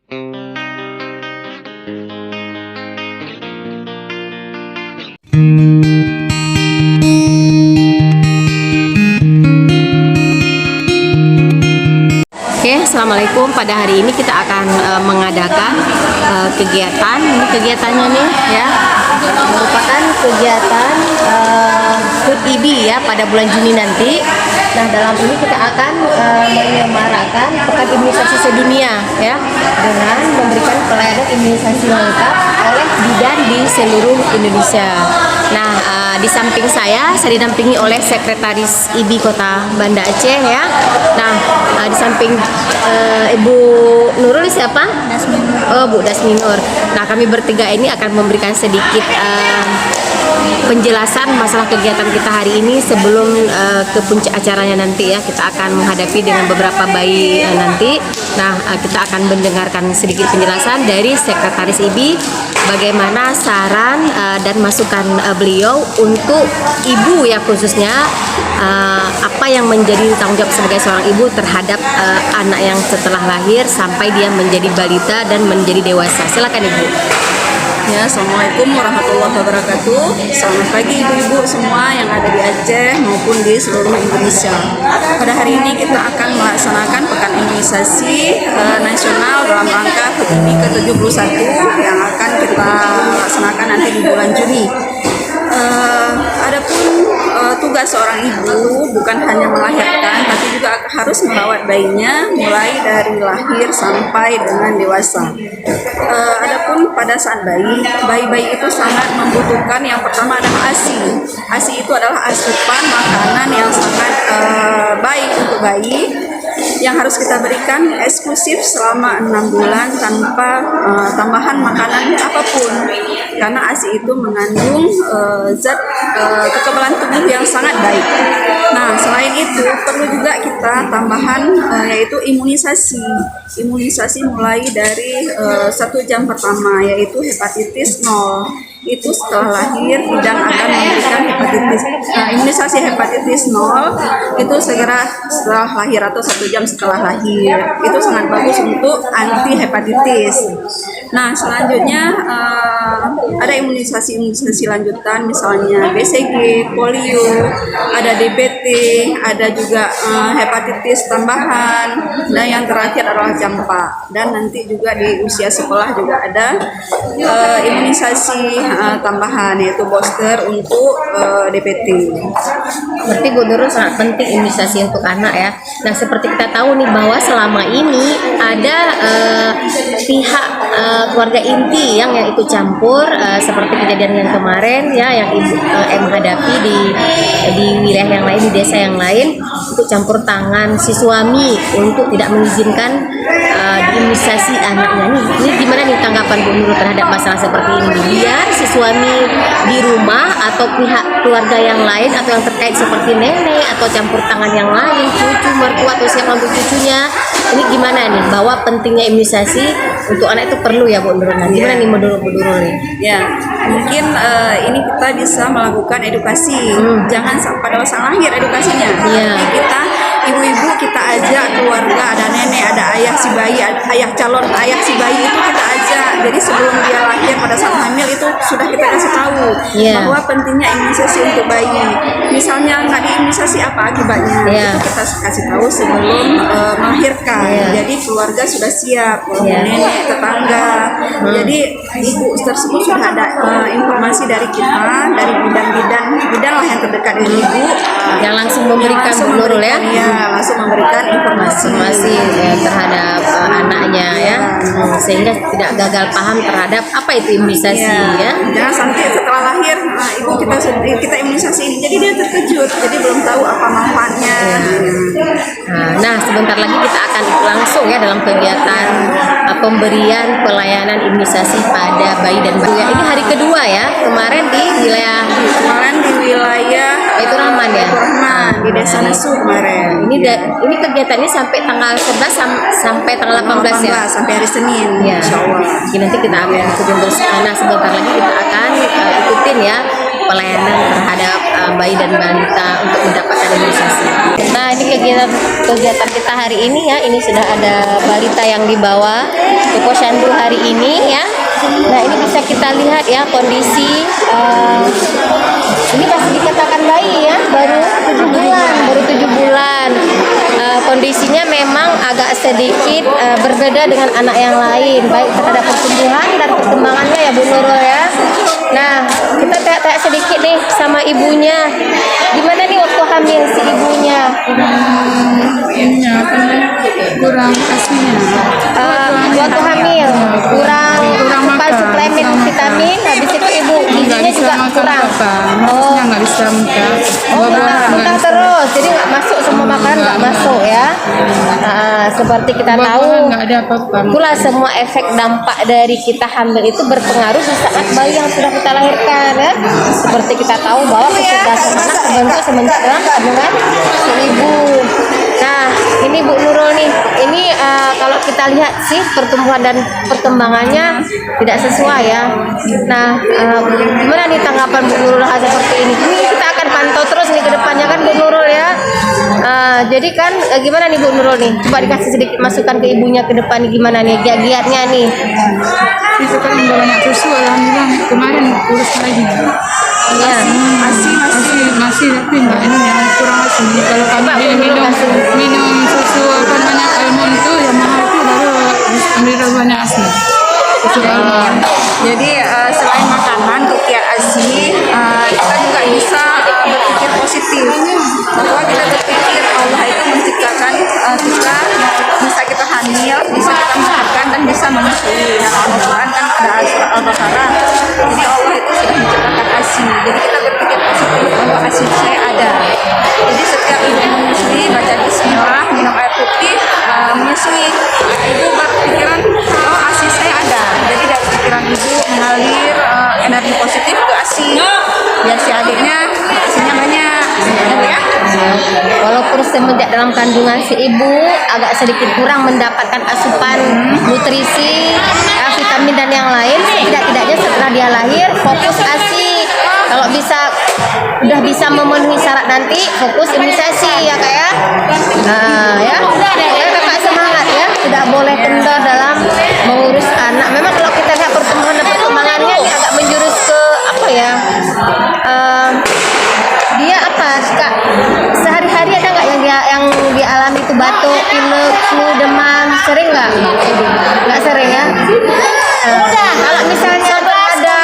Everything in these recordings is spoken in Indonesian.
Oke, assalamualaikum. Pada hari ini kita akan mengadakan kegiatan. Ini kegiatannya nih ya, merupakan kegiatan HUT IBI ya pada bulan Juni nanti. Nah, dalam ini kita akan menyemarakan Pekan Imunisasi Sedunia ya, dengan memberikan pelayanan imunisasi lengkap oleh bidan di seluruh Indonesia. Nah, di samping saya didampingi oleh Sekretaris IBI Kota Banda Aceh ya. Nah, di samping Ibu Nurul siapa? Dasminur. Oh, Bu Dasminur. Nah, kami bertiga ini akan memberikan sedikit penjelasan masalah kegiatan kita hari ini sebelum ke puncak acaranya nanti ya. Kita akan menghadapi dengan beberapa bayi nanti. Nah, kita akan mendengarkan sedikit penjelasan dari Sekretaris IBI bagaimana saran dan masukan beliau untuk ibu ya, khususnya apa yang menjadi tanggung jawab sebagai seorang ibu terhadap anak yang setelah lahir sampai dia menjadi balita dan menjadi dewasa. Silakan Ibu. Ya, Assalamualaikum warahmatullahi wabarakatuh. Selamat pagi ibu-ibu semua yang ada di Aceh maupun di seluruh Indonesia. Pada hari ini kita akan melaksanakan Pekan Imunisasi Nasional dalam rangka HUT IBI ke-71 yang akan kita laksanakan nanti di bulan Juni. Adapun tugas seorang ibu bukan hanya melahirkan, tapi juga harus merawat bayinya mulai dari lahir sampai dengan dewasa. Adapun pada saat bayi itu sangat membutuhkan, yang pertama adalah ASI. ASI itu adalah asupan makanan yang sangat baik untuk bayi, yang harus kita berikan eksklusif selama 6 bulan tanpa tambahan makanan apapun, karena ASI itu mengandung zat kekebalan tubuh yang sangat baik. Nah, selain itu perlu juga kita tambahan yaitu imunisasi mulai dari 1 jam pertama, yaitu hepatitis 0. Itu setelah lahir bidan akan memberikan imunisasi hepatitis 0 itu segera setelah lahir atau 1 jam setelah lahir. Itu sangat bagus untuk anti hepatitis. Nah, selanjutnya ada imunisasi lanjutan, misalnya BCG, polio, ada DBT, ada juga hepatitis tambahan, dan yang terakhir adalah campak. Dan nanti juga di usia sekolah juga ada imunisasi tambahan, yaitu booster untuk DBT. Berarti Bu Nurul sangat penting imunisasi untuk anak ya. Nah, seperti kita tahu nih bahwa selama ini ada pihak keluarga inti yang ikut campur seperti kejadian yang kemarin ya, yang Ibu menghadapi di wilayah yang lain, di desa yang lain, untuk campur tangan si suami untuk tidak mengizinkan diimunisasi anaknya. Ini gimana nih tanggapan Bu Nurul terhadap masalah seperti ini? Biar si suami di rumah atau pihak keluarga yang lain atau yang terkait seperti nenek atau campur tangan yang lain, cucu, mertua atau siapa untuk cucunya, ini gimana nih bahwa pentingnya imunisasi untuk anak itu perlu ya Bu Nurul? Nah, gimana nih menurut Bu Nurul nih? Ya, mungkin ini kita bisa melakukan edukasi. Jangan pada saat lahir edukasinya. Tapi kita ibu-ibu kita ajak keluarga, ada nenek, ada ayah si bayi, calon ayah si bayi itu kita ajak. Jadi sebelum dia lahir pada saat hamil itu sudah kita kasih tahu bahwa pentingnya imunisasi untuk bayi. Misalnya nggak diimunisasi apa akibatnya, itu kita kasih tahu sebelum melahirkan. Jadi keluarga sudah siap, nenek, tetangga. Jadi ibu tersebut sudah ada informasi dari kita, dari bidan lah yang terdekat dengan ibu, yang langsung memberikan Bu Nurul ya. Langsung memberikan informasi terhadap anaknya ya, sehingga tidak gagal paham terhadap apa itu imunisasi ya. Jangan sampai setelah lahir ibu kita imunisasi ini, jadi dia terkejut, jadi belum tahu apa manfaatnya. Nah, sebentar lagi kita akan langsung ya dalam kegiatan pemberian pelayanan imunisasi pada bayi dan bayi. Ini hari kedua ya, kemarin di wilayah itu Rahman ya. Di Desa Nesu kemarin. Ini kegiatannya sampai tanggal 11 sampai tanggal 18 ya. Sampai hari Senin. Ya. Insyaallah. Nanti kita akan ikutin terus. Nah, sebentar lagi kita akan ikutin ya pelayanan terhadap bayi dan balita untuk mendapatkan imunisasi. Nah, ini kegiatan kita hari ini ya. Ini sudah ada balita yang dibawa ke posyandu hari ini ya. Nah, ini bisa kita lihat ya kondisi ini masih dikatakan bayi ya, baru 7 bulan. Kondisinya memang agak sedikit berbeda dengan anak yang lain, baik terhadap pertumbuhan dan perkembangannya ya Bu Nurul ya. Nah, kita tanya sedikit nih sama ibunya. Gimana nih waktu hamil si ibunya? Kurang aslinya. Waktu hamil kurang asupan suplemen vitamin, habis itu ibu gizinya juga kurang. Maksudnya nggak bisa muntah. Muntah terus, jadi nggak masuk semua makanan, nggak masuk ya. Nah, seperti kita tahu, Nggak ada apa-apa. itulah semua efek dampak dari kita hamil itu berpengaruh di saat bayi yang sudah kita lahirkan ya. Seperti kita tahu bahwa kecerdasan anak terbentuk semenjak dalam kandungan si ibu. Nah, ini Bu Nurul nih, ini kalau kita lihat sih pertumbuhan dan perkembangannya tidak sesuai ya. Nah, gimana nih tanggapan Bu Nurul hal seperti ini? Ini kita akan pantau terus nih ke depannya kan Bu Nurul ya. Jadi kan gimana nih Bu Nurul nih? Coba dikasih sedikit masukan ke ibunya ke depan nih, gimana nih giat-giatnya nih? Itu kan udah banyak susu, alhamdulillah. Kemarin kurus lagi. Iya. Masih tapi nggak ini yang kurang asli. Kalau kami minum susu apa namanya almond itu yang mahal itu baru ambil banyak asli. Susu almond. Jadi selain makanan untuk kiat ASI, kita juga bisa berpikir positif bahwa kita berpikir Allah itu menciptakan kita bisa kita hamil, bisa kita melahirkan dan bisa menyusui. Nah, Al-Quran kan ada surat Al-Baqarah. Jadi Allah itu sudah menciptakan ASI. Jadi kita berpikir positif bahwa ASI saya ada. Jadi setiap ibu menyusui baca Bismillah, minum air putih, menyusui. Ibu berpikiran oh ASI saya ada. Jadi dari pikiran ibu mengalir energi positif ke ASI. Biar si adiknya ASInya banyak. Ya. Walaupun semenjak dalam kandungan si ibu agak sedikit kurang mendapatkan asupan nutrisi, vitamin dan yang lain, tidak-tidaknya setelah dia lahir fokus ASI. Kalau udah bisa memenuhi syarat nanti fokus imunisasi ya Kak ya. Nah ya, Kakak semangat ya, tidak boleh kendor dalam mengurus anak. Memang kalau kita lihat pertumbuhan dan perkembangannya ini agak menjurus ke apa ya? Dia apa Kak? Sehari-hari ada nggak yang dialami itu batuk, pilek, flu, demam? Sering nggak? Nggak sering ya? Kalau misalnya ada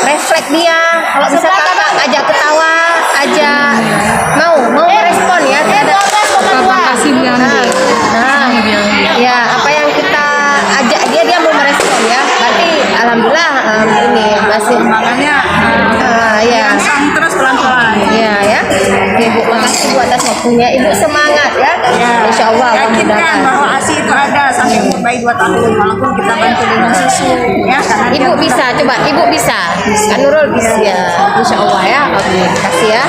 refleks dia, kalau misalnya Kakak ajak ketawa, mau merespon ya? Ya apa yang kita ajak dia mau merespon ya? Berarti alhamdulillah ini masih Makanya ya. sang terus pelan-pelan. Iya ya. Oke Bu, makasih Bu atas waktunya. Ibu semangat ya. Insya Allah Yakinkan mudah-mudahan. bahwa ASI itu ada sampai umur bayi 2 tahun walaupun kita bantu dengan susu ya karena Ibu bisa, coba Ibu bisa. Kak Nurul bisa ya. Insya Allah ya. Oke, kasih ya.